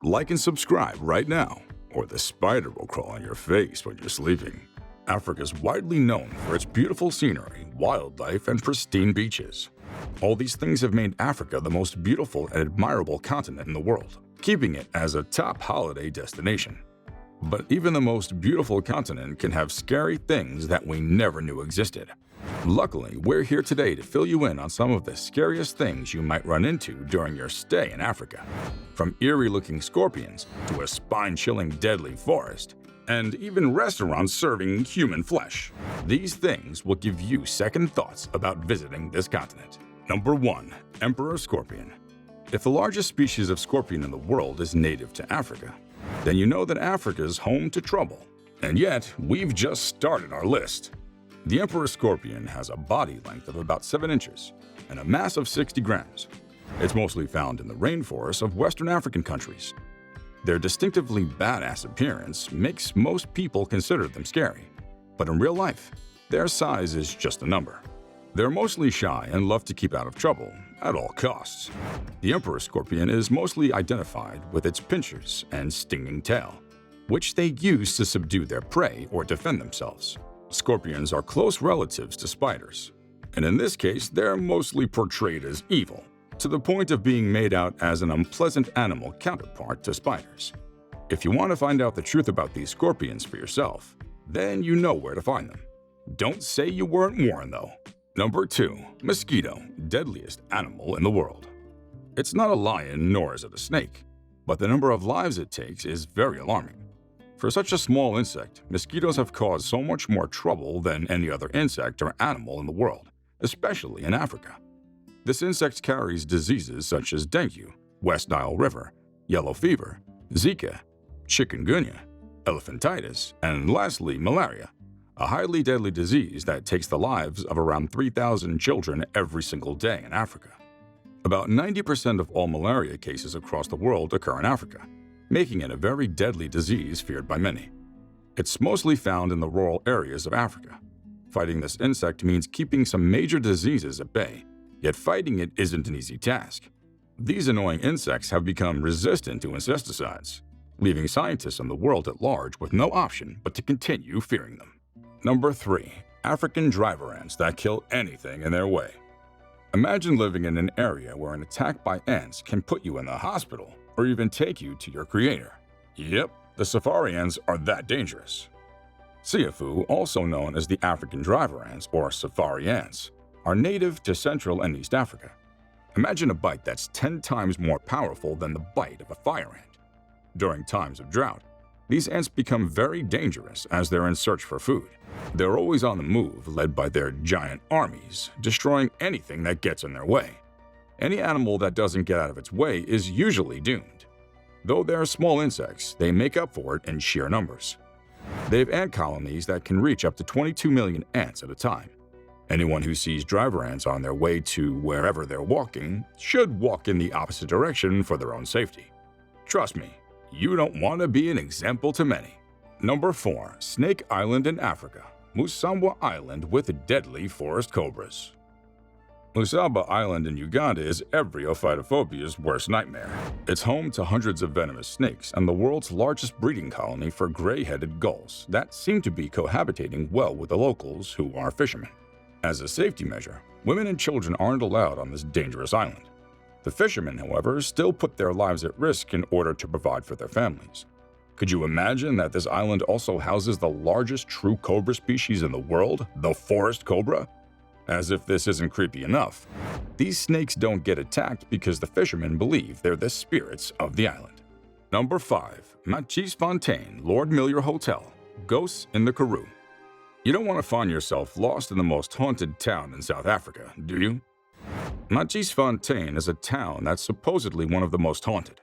Like and subscribe right now, or the spider will crawl on your face when you're sleeping. Africa is widely known for its beautiful scenery, wildlife, and pristine beaches. All these things have made Africa the most beautiful and admirable continent in the world, keeping it as a top holiday destination. But even the most beautiful continent can have scary things that we never knew existed. Luckily, we're here today to fill you in on some of the scariest things you might run into during your stay in Africa. From eerie-looking scorpions to a spine-chilling deadly forest, and even restaurants serving human flesh. These things will give you second thoughts about visiting this continent. Number 1. Emperor Scorpion. If the largest species of scorpion in the world is native to Africa, then you know that Africa is home to trouble. And yet, we've just started our list. The emperor scorpion has a body length of about 7 inches and a mass of 60 grams. It's mostly found in the rainforests of Western African countries. Their distinctively badass appearance makes most people consider them scary. But in real life, their size is just a number. They're mostly shy and love to keep out of trouble at all costs. The emperor scorpion is mostly identified with its pincers and stinging tail, which they use to subdue their prey or defend themselves. Scorpions are close relatives to spiders, and in this case, they're mostly portrayed as evil, to the point of being made out as an unpleasant animal counterpart to spiders. If you want to find out the truth about these scorpions for yourself, then you know where to find them. Don't say you weren't warned, though. Number 2. Mosquito, deadliest animal in the world. It's not a lion nor is it a snake, but the number of lives it takes is very alarming. For such a small insect, mosquitoes have caused so much more trouble than any other insect or animal in the world, especially in Africa. This insect carries diseases such as dengue, West Nile River, yellow fever, Zika, chikungunya, elephantitis, and lastly, malaria, a highly deadly disease that takes the lives of around 3,000 children every single day in Africa. About 90% of all malaria cases across the world occur in Africa, making it a very deadly disease feared by many. It's mostly found in the rural areas of Africa. Fighting this insect means keeping some major diseases at bay, yet fighting it isn't an easy task. These annoying insects have become resistant to insecticides, leaving scientists in the world at large with no option but to continue fearing them. Number 3. African driver ants that kill anything in their way. Imagine living in an area where an attack by ants can put you in the hospital or even take you to your creator. Yep, the safari ants are that dangerous. Tcfly, also known as the African driver ants or safari ants, are native to Central and East Africa. Imagine a bite that's 10 times more powerful than the bite of a fire ant. During times of drought, these ants become very dangerous as they're in search for food. They're always on the move, led by their giant armies, destroying anything that gets in their way. Any animal that doesn't get out of its way is usually doomed. Though they're small insects, they make up for it in sheer numbers. They have ant colonies that can reach up to 22 million ants at a time. Anyone who sees driver ants on their way to wherever they're walking should walk in the opposite direction for their own safety. Trust me, you don't want to be an example to many. Number 4. Snake Island in Africa. Musambwa Island with deadly forest cobras. Musambwa Island in Uganda is every ophidiophobia's worst nightmare. It's home to hundreds of venomous snakes and the world's largest breeding colony for gray-headed gulls that seem to be cohabitating well with the locals who are fishermen. As a safety measure, women and children aren't allowed on this dangerous island. The fishermen, however, still put their lives at risk in order to provide for their families. Could you imagine that this island also houses the largest true cobra species in the world, the forest cobra? As if this isn't creepy enough, these snakes don't get attacked because the fishermen believe they're the spirits of the island. Number 5. Machis Fontaine, Lord Millier Hotel, Ghosts in the Karoo. You don't want to find yourself lost in the most haunted town in South Africa, do you? Machis Fontaine is a town that's supposedly one of the most haunted.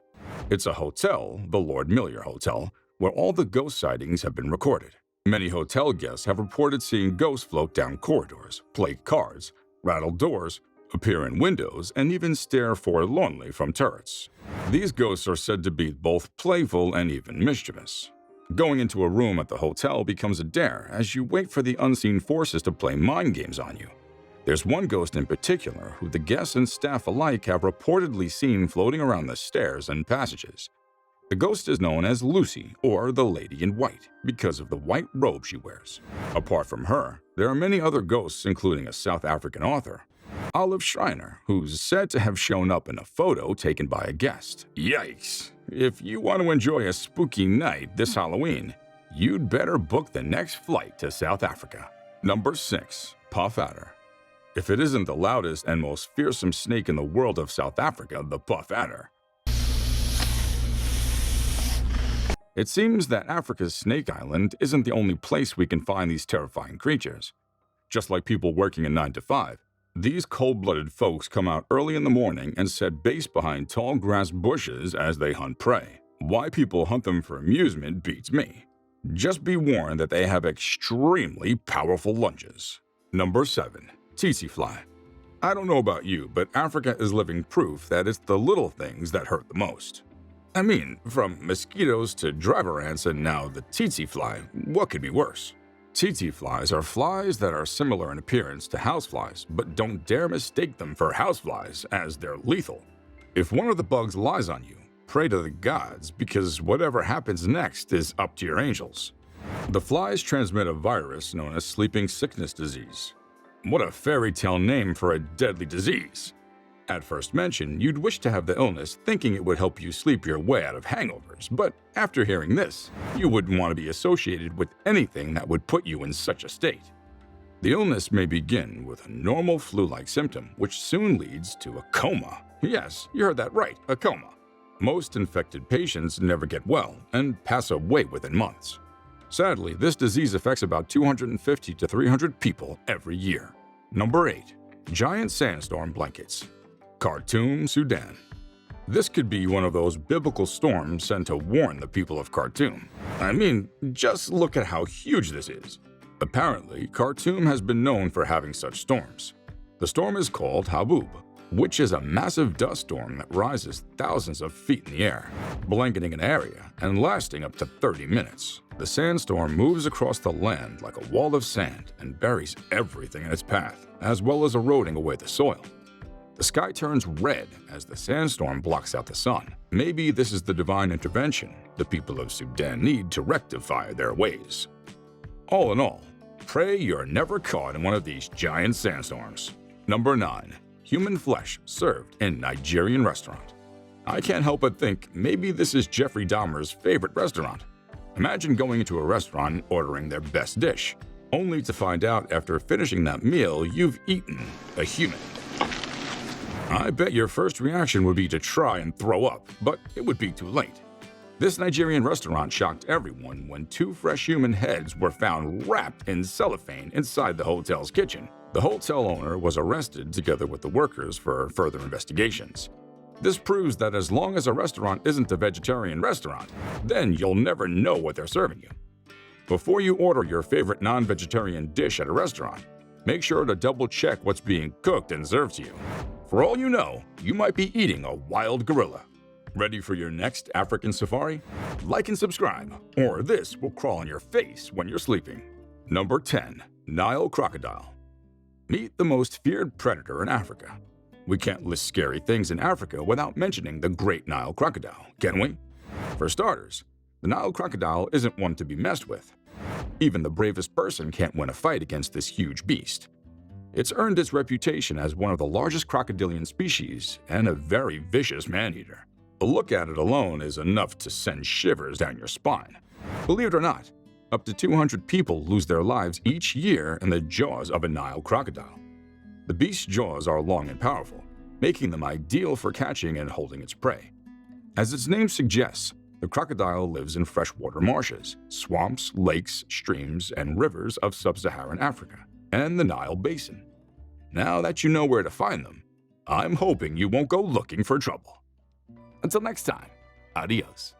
It's a hotel, the Lord Millier Hotel, where all the ghost sightings have been recorded. Many hotel guests have reported seeing ghosts float down corridors, play cards, rattle doors, appear in windows, and even stare forlornly from turrets. These ghosts are said to be both playful and even mischievous. Going into a room at the hotel becomes a dare as you wait for the unseen forces to play mind games on you. There's one ghost in particular who the guests and staff alike have reportedly seen floating around the stairs and passages. The ghost is known as Lucy, or the Lady in White, because of the white robe she wears. Apart from her, there are many other ghosts, including a South African author, Olive Schreiner, who's said to have shown up in a photo taken by a guest. Yikes! If you want to enjoy a spooky night this Halloween, you'd better book the next flight to South Africa. Number 6. Puff Adder. If it isn't the loudest and most fearsome snake in the world of South Africa, the Puff Adder. It seems that Africa's Snake Island isn't the only place we can find these terrifying creatures. Just like people working a 9 to 5, these cold-blooded folks come out early in the morning and set base behind tall grass bushes as they hunt prey. Why people hunt them for amusement beats me. Just be warned that they have extremely powerful lunges. Number 7. Tcfly. I don't know about you, but Africa is living proof that it's the little things that hurt the most. I mean, from mosquitoes to driver ants and now the Tcfly, what could be worse? Tcflies are flies that are similar in appearance to houseflies, but don't dare mistake them for houseflies, as they're lethal. If one of the bugs lies on you, pray to the gods, because whatever happens next is up to your angels. The flies transmit a virus known as sleeping sickness disease. What a fairy tale name for a deadly disease! At first mention, you'd wish to have the illness thinking it would help you sleep your way out of hangovers, but after hearing this, you wouldn't want to be associated with anything that would put you in such a state. The illness may begin with a normal flu-like symptom, which soon leads to a coma. Yes, you heard that right, a coma. Most infected patients never get well and pass away within months. Sadly, this disease affects about 250 to 300 people every year. Number 8. Giant Sandstorm Blankets. Khartoum, Sudan. This could be one of those biblical storms sent to warn the people of Khartoum. I mean, just look at how huge this is. Apparently, Khartoum has been known for having such storms. The storm is called Habub, which is a massive dust storm that rises thousands of feet in the air, blanketing an area and lasting up to 30 minutes. The sandstorm moves across the land like a wall of sand and buries everything in its path, as well as eroding away the soil. The sky turns red as the sandstorm blocks out the sun. Maybe this is the divine intervention the people of Sudan need to rectify their ways. All in all, pray you're never caught in one of these giant sandstorms. Number 9. Human flesh served in Nigerian restaurant. I can't help but think maybe this is Jeffrey Dahmer's favorite restaurant. Imagine going into a restaurant and ordering their best dish, only to find out after finishing that meal you've eaten a human. I bet your first reaction would be to try and throw up, but it would be too late. This Nigerian restaurant shocked everyone when 2 fresh human heads were found wrapped in cellophane inside the hotel's kitchen. The hotel owner was arrested together with the workers for further investigations. This proves that as long as a restaurant isn't a vegetarian restaurant, then you'll never know what they're serving you. Before you order your favorite non-vegetarian dish at a restaurant, make sure to double-check what's being cooked and served to you. For all you know, you might be eating a wild gorilla. Ready for your next African safari? Like and subscribe, or this will crawl on your face when you're sleeping. Number 10. Nile Crocodile. Meet the most feared predator in Africa. We can't list scary things in Africa without mentioning the great Nile Crocodile, can we? For starters, the Nile Crocodile isn't one to be messed with. Even the bravest person can't win a fight against this huge beast. It's earned its reputation as one of the largest crocodilian species and a very vicious man-eater. A look at it alone is enough to send shivers down your spine. Believe it or not, up to 200 people lose their lives each year in the jaws of a Nile crocodile. The beast's jaws are long and powerful, making them ideal for catching and holding its prey. As its name suggests, the crocodile lives in freshwater marshes, swamps, lakes, streams, and rivers of sub-Saharan Africa and the Nile Basin. Now that you know where to find them, I'm hoping you won't go looking for trouble. Until next time, adios.